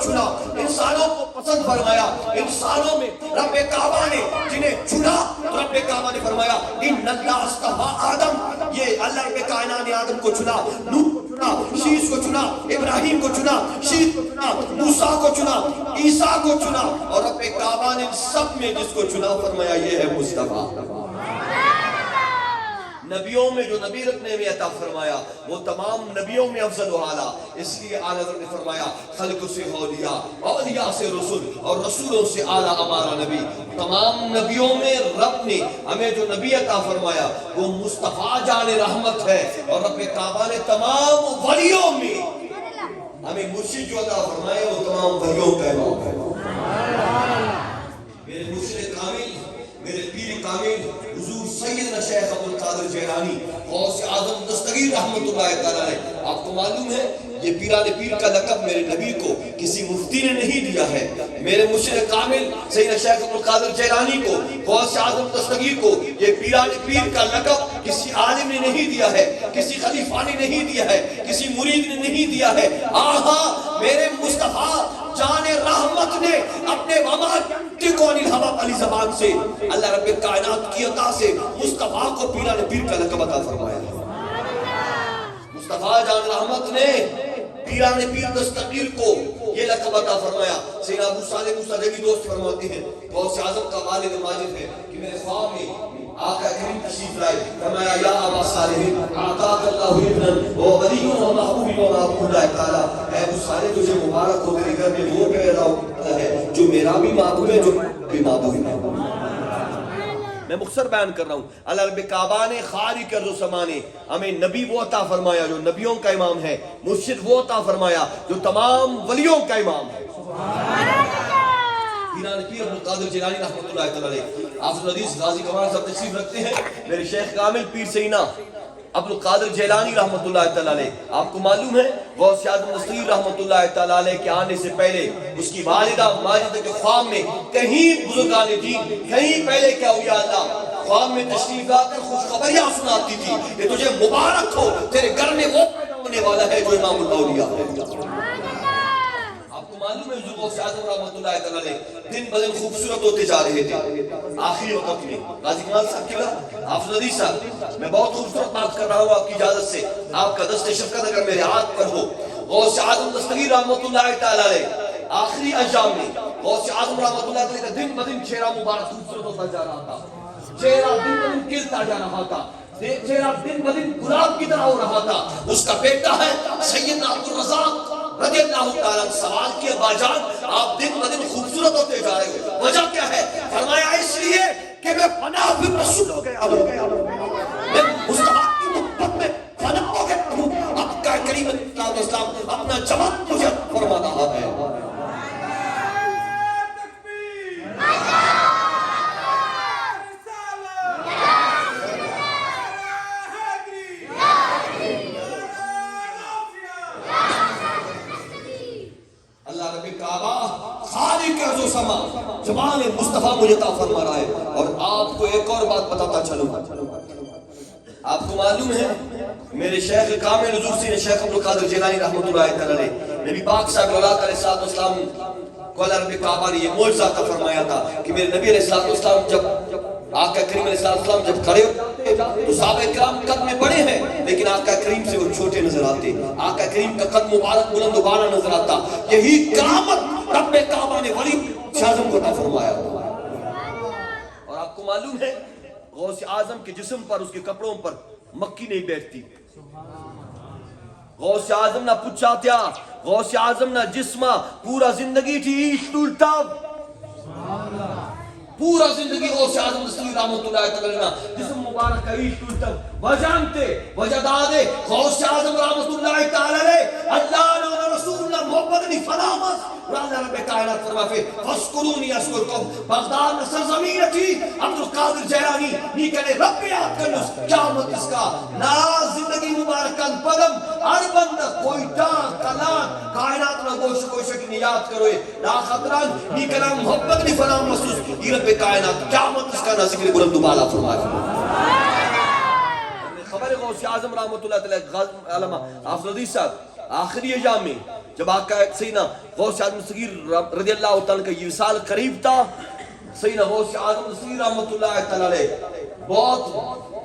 چنا، انسانوں کو پسند فرمایا، انسانوں میں رب کعبہ نے جنہیں چنا تو رب کعبہ نے فرمایا ان اللہ اصطفیٰ آدم، یہ اللہ رب کائنات نے آدم کو چنا، نوح کو چنا، شیس کو چنا، ابراہیم کو چنا، شیس کو چنا، موسیٰ کو چنا، عیسیٰ کو چنا، اور رب کعبہ نے سب میں جس کو چنا فرمایا یہ ہے مصطفیٰ۔ نبیوں میں جو نبی رکھنے میں عطا فرمایا وہ تمام نبیوں میں افضل و اعلیٰ، اس لیے اعلیٰ حضرت نے فرمایا خلق سے اولیاء، اولیاء سے رسول، اور رسولوں سے اعلیٰ ہمارا نبی۔ تمام نبیوں میں رب نے ہمیں جو نبی عطا فرمایا وہ مصطفیٰ جان رحمت ہے، اور رب کعبہ نے تمام ولیوں میں ہمیں مرشد جو عطا فرمایا وہ تمام ولیوں کا امام ہے۔ میرے مرشد کامل، میرے پیر کامل حضور سیدنا شیخ عبد القادر جیلانی غوث اعظم دستگیر رحمت اللہ تعالیٰ نے، آپ کو معلوم ہے یہ پیران پیر کا لقب میرے نبی کو کسی مفتی نے نہیں دیا ہے، میرے مرشد کامل سیدنا شیخ عبد القادر جیلانی کو، غوث اعظم دستگیر کو یہ پیران پیر کا لقب کسی عالم نے نہیں دیا ہے، کسی خلیفہ نے نہیں دیا ہے، کسی مرید نے نہیں دیا ہے، آہا میرے مصطفیٰ جان رحمت نے اپنے وما تکون الہوا علی زبان سے اللہ رب کائنات کی عطا سے مصطفیٰ کو پیران پیر کا لقب عطا فرمایا۔ مصطفیٰ جان رحمت نے پیران پیر دستگیر کو یہ لقب عطا فرمایا۔ سیدنا ابو صالح موسیٰ دوست فرماتے ہیں غوث اعظم کا والد ماجد ہے کہ میرے خواب میں آقا کریم تشریف لائے، فرمایا یا ابا صالح آقاک اللہ ابن و ولی و محبوب و محبوب اللہ تعالیٰ، اے ابو صالح تجھے مبارک ہو، میرے گھر میں وہ پیدا ہوتا ہے جو میرا بھی محبوب ہے، جو بھی محبوب ہے۔ میں مختصر بیان کر رہا ہوں، اللہ رب کعبہ نے خالق ارض و سما نے ہمیں نبی وہ عطا فرمایا جو نبیوں کا امام ہے، مرشد وہ عطا فرمایا جو تمام ولیوں کا امام ہے۔ پیران پیر عبد القادر جیلانی رحمت اللہ تعالیٰ علیہ، حافظ الحدیث غازی کمال صاحب تشریف رکھتے ہیں، میرے شیخ کامل پیر سینا عبد القادر جیلانی رحمت اللہ تعالیٰ علیہ، آپ کو معلوم ہے غوث اعظم دستگیر رحمت اللہ تعالیٰ علیہ کے آنے سے پہلے اس کی والدہ ماجدہ کے خواب میں کہیں بزرگان دین، کہیں پہلے کیا اولیاء اللہ خواب میں تشریف لا کر خوشخبریاں سناتی تھی کہ تجھے مبارک ہو، تیرے گھر میں وہ پیدا ہونے والا ہے جو امام الاولیاء ہے۔ معلوم ہے حضور غوث اعظم رحمت اللہ تعالیٰ علیہ دن بدن خوبصورت ہوتے جا رہے تھے، آخری وقت میں غازی کمال صاحب کی بات، حافظ الحدیث صاحب میں بہت خوبصورت بات کر رہا ہوں آپ کی اجازت سے، آپ کا دست شفقت اگر میرے ہاتھ پر ہو، غوث اعظم دستگیر رحمت اللہ تعالیٰ علیہ آخری ایام میں غوث اعظم رحمت اللہ علیہ کا دن بدن چہرہ مبارک خوبصورت ہوتا جا رہا تھا، چہرہ دن بدن کھلتا جا رہا تھا، چہرہ دن بدن گلاب کی طرح ہو رہا تھا۔ اس کا بیٹا ہے سیدنا عبد الرزاق رضی اللہ تعالیٰ سوال کیا باجان آپ دن بدن خوبصورت ہوتے جا رہے ہو، وجہ کیا ہے؟ فرمایا اس لیے کہ میں فنا پھر رسول ہو گیا ہوں، میں مصطفیٰ کی محبت میں فنا ہو گیا ہوں، اب کا کریم علیہ السلام اپنا جواب مجھے فرما رہا ہے۔ جمال مصطفیٰ مجھے عطا فرما رہا ہے، اور آپ کو ایک اور بات بتاتا چلوں، آپ کو معلوم ہے میرے شیخ کامل حضور سے شیخ عبد القادر جیلانی رحمت اللہ تعالیٰ علیہ نبی پاک صاحب علیہ السلام کو اللہ رب کعبہ نے یہ معجزہ عطا فرمایا تھا کہ میرے نبی علیہ السلام جب آقا کریم علیہ السلام جب کھڑے ہوتے تو صحابہ کرام قد میں بڑے ہیں لیکن آقا کریم سے وہ چھوٹے نظر آتے، آقا کریم کا قد مبارک بلند و بالا نظر آتا، یہی کرامت رب کعبہ نے ولی اعظم کو عطا فرمایا۔ اور آپ کو معلوم ہے غوث اعظم کے جسم پر، اس کے کپڑوں پر مکھی نہیں بیٹھتی، غوث اعظم نہ پچھا تھا، غوث اعظم نہ جسمہ، پورا زندگی تھی ٹولتا، پورا زندگی غوث اعظم دستگیر رحمت اللہ تعالیٰ جسم مبارک کا عیش ٹولتا، وجانتے وجدادے غوث اعظم رحمت اللہ تعالیٰ اللہ نے رسول اللہ محمد نے فلامت رانا رب کائنات فرماتے فاسکرونی اسکرکم، بغداد میں سرزمین تھی عبد القادر جیلانی نہیں کہنے رب یاد کرنس قیامت اس کا نا زندگی مبارکان پدم ہر بندہ کوئی ٹان کلان کائنات میں گوش کی یاد کروئے نا خطران نہیں کہنا محبت نہیں فلام محسوس یہ رب کائنات قیامت اس کا نا ذکر بلند بالا فرمائے۔ خبر غوث اعظم رحمت اللہ تعالیٰ علامہ حافظ الحدیث صاحب آخری ایام میں جب آقا سیدنا غوث اعظم صغیر رضی اللہ تعالیٰ کا یہ وصال قریب تھا، سیدنا غوث اعظم صغیر رحمۃ اللہ تعالیٰ علیہ بہت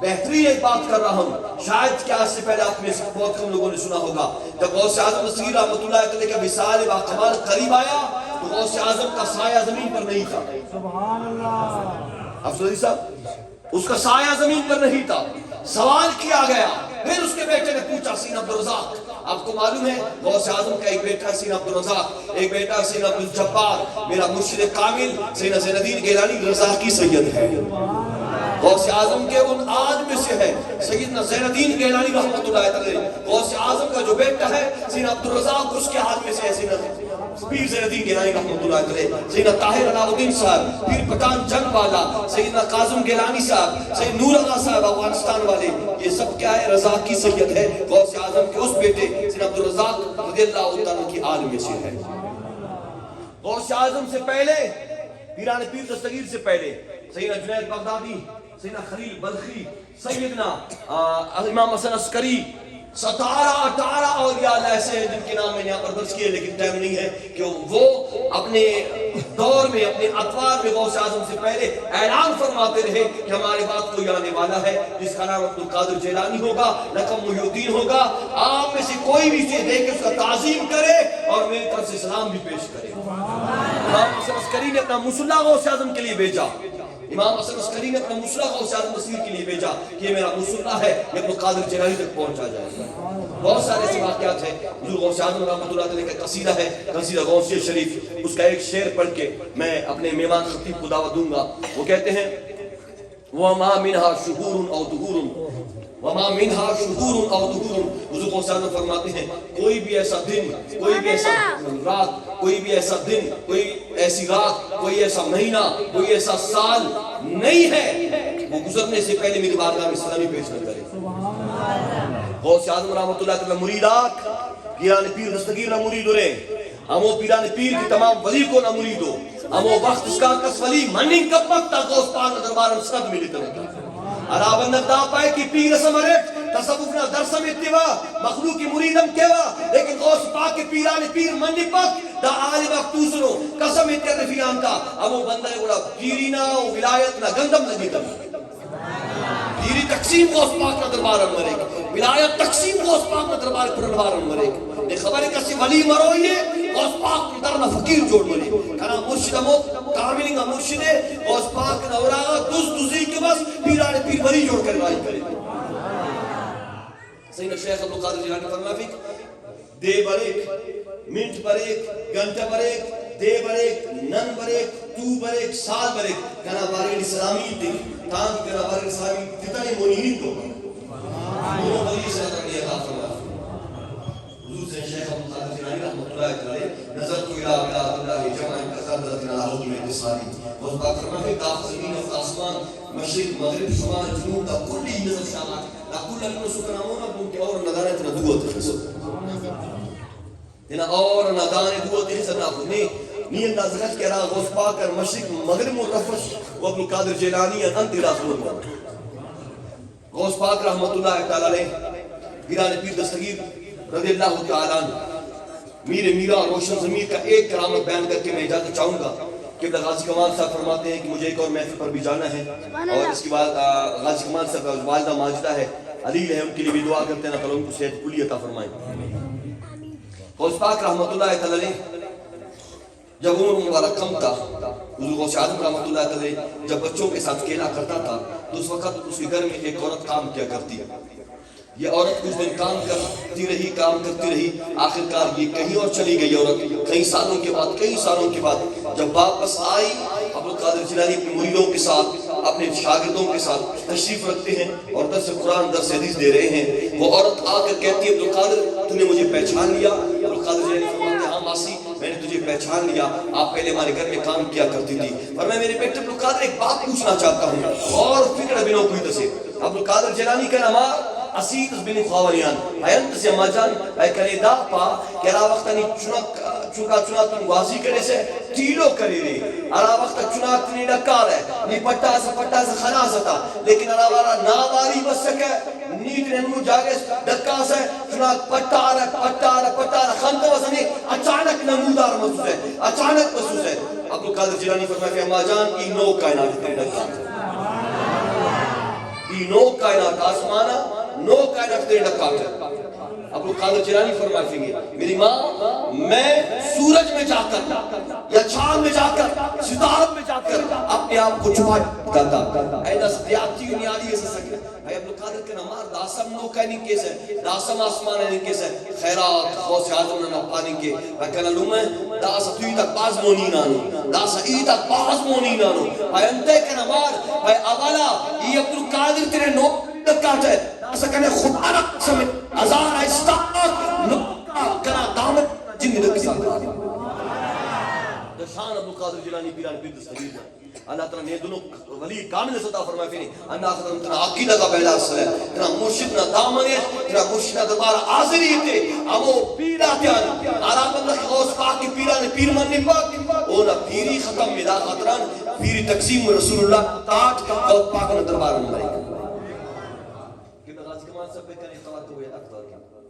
بہترین ایک بات کر رہا ہوں، شاید کہ آج سے پہلے آپ میں سے بہت کم لوگوں نے سنا ہوگا، جب غوث اعظم صغیر رحمۃ اللہ تعالیٰ کا وصال باکمال قریب آیا تو غوث اعظم کا سایہ زمین پر نہیں تھا. سبحان اللہ. افسوسی صاحب اس کا سایہ زمین پر نہیں تھا. سوال کیا گیا، پھر اس کے بیٹے نے پوچھا سینا عبدالرزاق، آپ کو معلوم ہے غوث اعظم کا ایک بیٹا سینا عبدالرزاق، ایک بیٹا سینا عبدالجبار، میرا مرشد کامل سینا زین الدین گیلانی رضاقی سید ہے. غوث اعظم کے ان آج میں سے ہے سیدنا زین الدین گیلانی رحمۃ اللہ علیہ. غوث اعظم کا جو بیٹا ہے سینا عبدالرزاق اس کے آج میں سے ہے سینا پیر زین الدین گیلانی رحمۃ اللہ علیہ، سیدنا طاہر علاء الدین صاحب، پیر پٹان جنگ والا، سیدنا قاسم گیلانی صاحب، سید نور اللہ صاحب افغانستان والے، یہ سب کیا ہے؟ رضاقی سید ہے. غوث اعظم کے اس بیٹے سیدنا عبدالرزاق رضی اللہ عنہ کی آل میں سے ہے. غوث اعظم سے پہلے پیران پیر دستگیر سے پہلے سیدنا جنید بغدادی، سیدنا خلیل بلخی، سیدنا امام حسن عسکری، 17-18 اولیاء اللہ ایسے ہیں جن کے نام میں یہاں پر درج کیے، لیکن ٹائم نہیں ہے کہ وہ اپنے دور میں اپنے اطوار میں غوث اعظم سے پہلے اعلان فرماتے رہے کہ ہمارے بعد کوئی آنے والا ہے جس کا نام عبدالقادر جیلانی ہوگا، لقب محی الدین ہوگا. آپ میں سے کوئی بھی چیز دے کے اس کا تعظیم کرے اور میری طرف سے سلام بھی پیش کرے. امام حسن عسکری نے اپنا مصلح غوث اعظم کے لیے بھیجا، امام حسن عسکری نے اپنا مصلح غوث اعظم تصویر کے لیے بھیجا کہ یہ میرا مصلح ہے، یہ عبدالقادر جیلانی تک پہنچا جائے گا. بہت سارے ایسے واقعات ہیں. حضور غوث اعظم رحمۃ اللہ علیہ کا قصیدہ ہے، قصیدہ غوثیہ شریف، اس کا ایک شعر پڑھ کے میں اپنے مہمان خطیب کو دعوت دوں گا. وہ کہتے ہیں وَمَا مِنْهَا شُهُورٌ أَوْ دُهُورٌ وَمَا مِنْهَا شُهُورٌ أَوْ دُهُورٌ. حضور غوث اعظم فرماتے ہیں کوئی بھی ایسا دن، کوئی بھی ایسا رات، کوئی بھی ایسا دن، کوئی ایسی رات، کوئی ایسا مہینہ، کوئی ایسا سال نہیں ہے وہ گزرنے سے پہلے میری بارگاہ میں سلامی پیش نہ کرے. غوث اعظم رحمۃ اللہ تعالی مریداک پیران پیر دستگیر نہ مرید رہے، ہمو پیران پیر کی تمام ولی کو نہ مرید ہو، ہمو وقت اس کا کس ولی مننگ کب وقت تا غوث پاک دربار صد ملی کرتا عرابندر دا پائے کی پیر سمرٹ تصوفنا درسم اتوا مخلوقی مریدم کیوا، لیکن غوث پاک کی پیران پیر مننگ پاک دا آلی وقت تو سنو قسم اتیا رفیان کا ہمو بندہ گوڑا پیرینا و ولایتنا گندم لگی کرتا. پیری تقسیم غوث پاک کا دربار مرے گی، ولایت تقسیم غوث پاک کا دربار پر مرے گی. یہ خبر ہے کسی ولی مروئیے غوث پاک درنا فقیر جوڑ مرے کنا مرشد مو کاملنگ مرشد غوث پاک نوراغا دوزی کے بس پیران پیر ولی جوڑ کر رائی کرے. سیدنا شیخ عبدالقادر جیلانی فرمایا دے بریک منٹ بریک گھنٹہ بریک دے بریک نن بریک تو بریک سال بریک کنا بارے اسلامی تھی تاں کنا بارے اسلامی کتنے منیرین کو وہ ولی سے رکھنے کا فرمایا. حضور سے شیخ عبدالقادر جیلانی رحمۃ اللہ علیہ نظر تو الہ بلاد اللہ جمع کثرت الہود میں اتصالی وہ بات فرمایا کاف زمین و آسمان مشرق مغرب شمال جنوب کا کلی نظر شامل لا كل سكنامونا بنت اور ندانت ندوت خسو هنا اور ندانت ندوت خسو ناخذ ني انداز غش كرا غوث پاک مشرق مغرب والرفش وابن القادر جیلانی انت رسول الله غوث پاک رحمت اللہ تعالی علیہ پیران پیر دستگیر رضی اللہ تعالی عنہ میرے میرا روشن ضمیر کا ایک کرامت بیان کر کے میں اجازت چاہوں گا کہ غازی کمال صاحب فرماتے ہیں کہ مجھے ایک اور محفل پر بھی جانا ہے اور اس کے بعد غازی کمال صاحب والدہ ماجدہ ہے علیل ہے ان کے لیے بھی دعا کرتے ہیں اللہ ان کو صحت کلی عطا فرمائیں. غوث پاک رحمۃ اللہ تعالی علیہ جب عمر مبارک کم تھا حضور غوث اعظم رحمۃ اللہ تعالی علیہ جب بچوں کے ساتھ کھیلا کرتا تھا تو اس وقت اس کے گھر میں ایک عورت کام کیا کرتی ہے. یہ عورت کچھ دن کام کرتی رہی آخرکار یہ کہیں اور چلی گئی عورت. کئی سالوں کے بعد جب واپس آئی عبدالقادر جیلانی اپنے مریدوں کے ساتھ اپنے شاگردوں کے ساتھ تشریف رکھتے ہیں اور درس قرآن درس حدیث دے رہے ہیں. وہ عورت آ کر کہتی ہے عبدالقادر تو نے مجھے پہچان لیا؟ عبدالقادر جیلانی فرماتے ہیں ہاں ماسی میں نے تجھے پہچان لیا، آپ پہلے ہمارے گھر میں کام کیا کرتی تھی اور میں میرے بیٹے عبدالقادر ایک بات پوچھنا چاہتا ہوں اور فکر بنو کوئی تسے. عبدالقادر جیلانی کا نام اسید بن خواریان حیانت سے مجان اے کرے دا پا کرا وقتا نی چنکا تن واضی کرے سے تیلو کرے رہے ارا وقتا چناک تنی نکار ہے نی پٹا سے خنا ستا لیکن ارا وارا ناواری بس سکے نیت نمو جاگس دکاس ہے چنانچہ پٹارا خانتا وزنی اچانک نمودار محسوس ہے اچانک محسوس ہے عبدالقادر جیلانی فرمائے کہ اما جان ای نو کائنات تیرے ڈکا ای نو کائنات آسمانا نو کائنات تیرے ڈکا عبدالقادر جیلانی فرمائے کہ میری ماں میں سورج میں جا کر یا چاند میں جا کر ستاروں میں جا کر اپنے آپ کو چھپا کرتا ایدہ سیاتی انیادی ایسا سکتا ہے عبدالقادر کے نمار داسم نو کہنی کیس ہے داسم آسمان ہے کیس ہے خیرات خوص آدم نہ پانی کے وکنا لومے داسا توی تک باز مونی نانو داسا ای تک باز مونی نانو بھائی انتے کے نمار بھائی اولا یہ عبدالقادر تیرے نو دکات ہے داسا کہنے خدا رکھ سمیں ازار ایستاد نو کنا دامت جن دکی ساتھ شان عبدالقادر جیلانی پیران پیر دستگیر اللہ تعالیٰ نے دونوں ولی کامل سطح فرمائے فیلی اللہ خطر تنا عقیدہ کا پہلا اصل ہے تنا مرشد نہ دامنے تنا مرشد نہ دبارہ آزری تھے امو پیرا تیان آرام اللہ کی غوث پاک کی پیران پیر منی پاک اونا پیری ختم مدا خطران پیری تقسیم رسول اللہ تاج غوث پاک نے دربار میں ملائی کہ غازی کمان سب پہ کرنے اختلاط ہوئے اکتار کیا